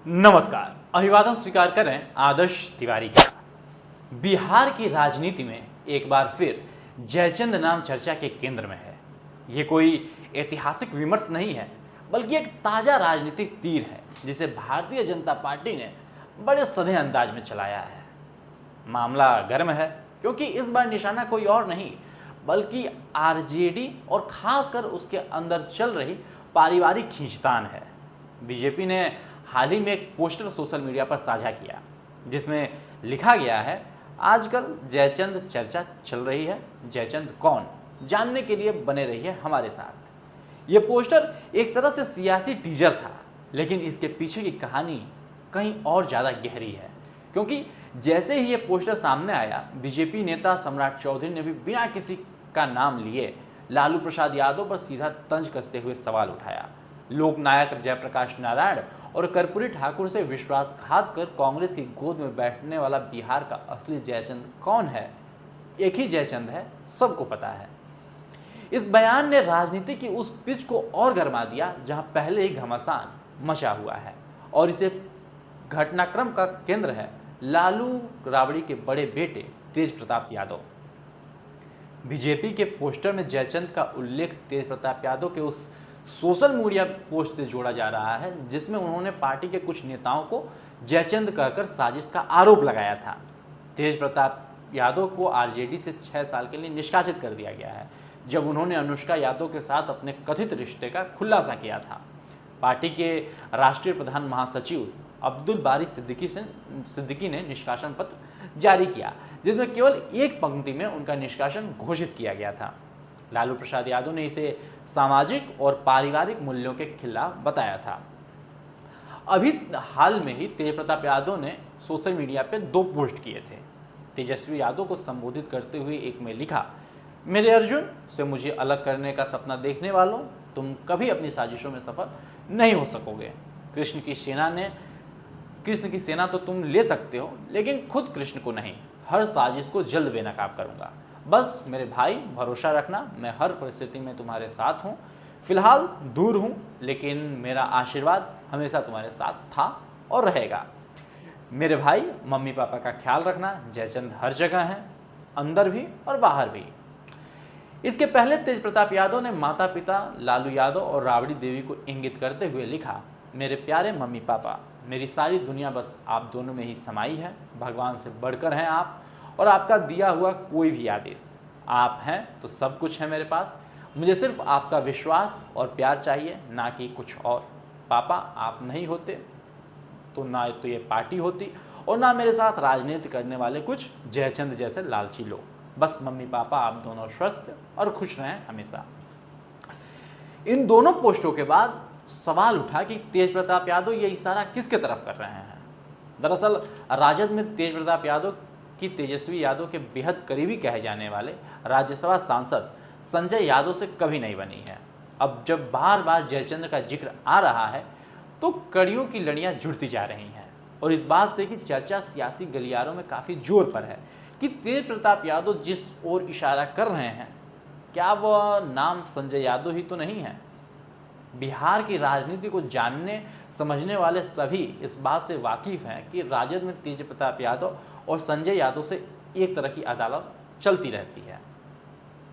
नमस्कार। अभिवादन स्वीकार करें आदर्श तिवारी का। बिहार की राजनीति में एक बार फिर जयचंद नाम चर्चा के केंद्र में है। ये कोई ऐतिहासिक विमर्श नहीं है, बल्कि एक ताजा राजनीतिक तीर है जिसे भारतीय जनता पार्टी ने बड़े सधे अंदाज में चलाया है। मामला गर्म है क्योंकि इस बार निशाना कोई और नहीं बल्कि आरजेडी और खासकर उसके अंदर चल रही पारिवारिक खींचतान है। बीजेपी ने हाल ही में एक पोस्टर सोशल मीडिया पर साझा किया जिसमें लिखा गया है, आजकल जयचंद चर्चा चल रही है, जयचंद कौन, जानने के लिए बने रहिए हमारे साथ। ये पोस्टर एक तरह से सियासी टीजर था, लेकिन इसके पीछे की कहानी कहीं और ज़्यादा गहरी है। क्योंकि जैसे ही ये पोस्टर सामने आया, बीजेपी नेता सम्राट चौधरी ने भी बिना किसी का नाम लिए लालू प्रसाद यादव पर सीधा तंज कसते हुए सवाल उठाया। लोकनायक जयप्रकाश नारायण और कर्पूरी ठाकुर से विश्वासघात कर कांग्रेस की गोद में बैठने वाला बिहार का असली जयचंद कौन है? एक ही जयचंद है, सबको पता है। इस बयान ने राजनीति की उस पिच को और गरमा दिया जहां पहले ही घमासान मचा हुआ है, और इसे घटनाक्रम का केंद्र है लालू राबड़ी के बड़े बेटे तेज प्रताप यादव। बीजेपी के पोस्टर में जयचंद का उल्लेख तेज प्रताप यादव के उस सोशल मीडिया पोस्ट से जोड़ा जा रहा है जिसमें उन्होंने पार्टी के कुछ नेताओं को जयचंद कहकर साजिश का आरोप लगाया था। तेज प्रताप यादव को आरजेडी से 6 साल के लिए निष्कासित कर दिया गया है जब उन्होंने अनुष्का यादव के साथ अपने कथित रिश्ते का खुलासा किया था। पार्टी के राष्ट्रीय प्रधान महासचिव अब्दुल बारी सिद्दीकी ने निष्कासन पत्र जारी किया जिसमें केवल एक पंक्ति में उनका निष्कासन घोषित किया गया था। लालू प्रसाद यादव ने इसे सामाजिक और पारिवारिक मूल्यों के खिलाफ बताया था। अभी हाल में ही तेज प्रताप यादव ने सोशल मीडिया पे 2 पोस्ट किए थे। तेजस्वी यादव को संबोधित करते हुए एक में लिखा, मेरे अर्जुन से मुझे अलग करने का सपना देखने वालों, तुम कभी अपनी साजिशों में सफल नहीं हो सकोगे। कृष्ण की सेना तो तुम ले सकते हो, लेकिन खुद कृष्ण को नहीं। हर साजिश को जल्द बेनकाब करूंगा। बस मेरे भाई भरोसा रखना, मैं हर परिस्थिति में तुम्हारे साथ हूँ। फिलहाल दूर हूँ, लेकिन मेरा आशीर्वाद हमेशा तुम्हारे साथ था और रहेगा। मेरे भाई मम्मी पापा का ख्याल रखना, जयचंद हर जगह हैं, अंदर भी और बाहर भी। इसके पहले तेज प्रताप यादव ने माता पिता लालू यादव और राबड़ी देवी को इंगित करते हुए लिखा, मेरे प्यारे मम्मी पापा, मेरी सारी दुनिया बस आप दोनों में ही समाई है। भगवान से बढ़कर हैं आप और आपका दिया हुआ कोई भी आदेश। आप हैं तो सब कुछ है मेरे पास। मुझे सिर्फ आपका विश्वास और प्यार चाहिए, ना कि कुछ और। पापा आप नहीं होते तो ना तो ये पार्टी होती और ना मेरे साथ राजनीति करने वाले कुछ जयचंद जैसे लालची लोग। बस मम्मी पापा आप दोनों स्वस्थ और खुश रहें हमेशा। इन दोनों पोस्टों के बाद सवाल उठा कि तेज प्रताप यादव ये इशारा किसके तरफ कर रहे हैं। दरअसल राजद में तेज प्रताप यादव कि तेजस्वी यादव के बेहद करीबी कहे जाने वाले राज्यसभा सांसद संजय यादव से कभी नहीं बनी है। अब जब बार बार जयचंद का जिक्र आ रहा है तो कड़ियों की लड़ियां जुड़ती जा रही हैं, और इस बात से कि चर्चा सियासी गलियारों में काफ़ी जोर पर है कि तेज प्रताप यादव जिस ओर इशारा कर रहे हैं, क्या वह नाम संजय यादव ही तो नहीं है। बिहार की राजनीति को जानने समझने वाले सभी इस बात से वाकिफ हैं कि राजद में तेज प्रताप यादव और संजय यादव से एक तरह की अदालत चलती रहती है।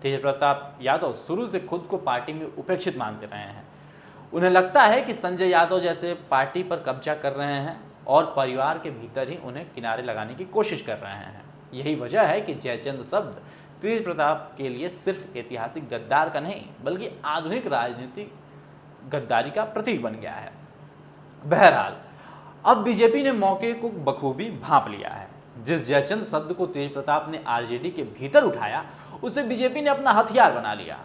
तेज प्रताप यादव शुरू से खुद को पार्टी में उपेक्षित मानते रहे हैं। उन्हें लगता है कि संजय यादव जैसे पार्टी पर कब्जा कर रहे हैं और परिवार के भीतर ही उन्हें किनारे लगाने की कोशिश कर रहे हैं। यही वजह है कि जयचंद शब्द तेज प्रताप के लिए सिर्फ ऐतिहासिक गद्दार का नहीं बल्कि आधुनिक राजनीतिक गद्दारी का प्रतीक बन गया है। बहरहाल अब बीजेपी ने मौके को बखूबी भांप लिया है। जिस जयचंद शब्द को तेज प्रताप ने आरजेडी के भीतर उठाया, उसे बीजेपी ने अपना हथियार बना लिया।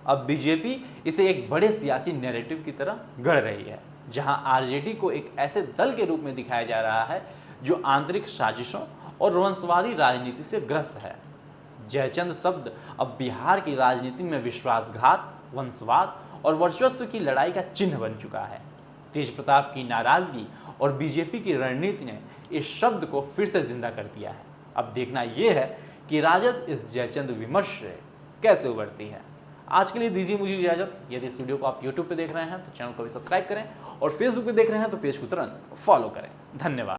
अब बीजेपी इसे एक बड़े सियासी नैरेटिव की तरह गढ़ रही है, जहां आरजेडी को एक ऐसे दल के रूप में दिखाया जा रहा है जो आंतरिक साजिशों और वंशवादी राजनीति से ग्रस्त है। जयचंद शब्द अब बिहार की राजनीति में विश्वासघात, वंशवाद और वर्चस्व की लड़ाई का चिन्ह बन चुका है। तेज प्रताप की नाराजगी और बीजेपी की रणनीति ने इस शब्द को फिर से जिंदा कर दिया है। अब देखना यह है कि राजद इस जयचंद विमर्श से कैसे उबरती है। आज के लिए दीजिए मुझे इजाजत। यदि इस वीडियो को आप यूट्यूब पे देख रहे हैं तो चैनल को भी सब्सक्राइब करें और फेसबुक पे देख रहे हैं तो पेज को तुरंत फॉलो करें। धन्यवाद।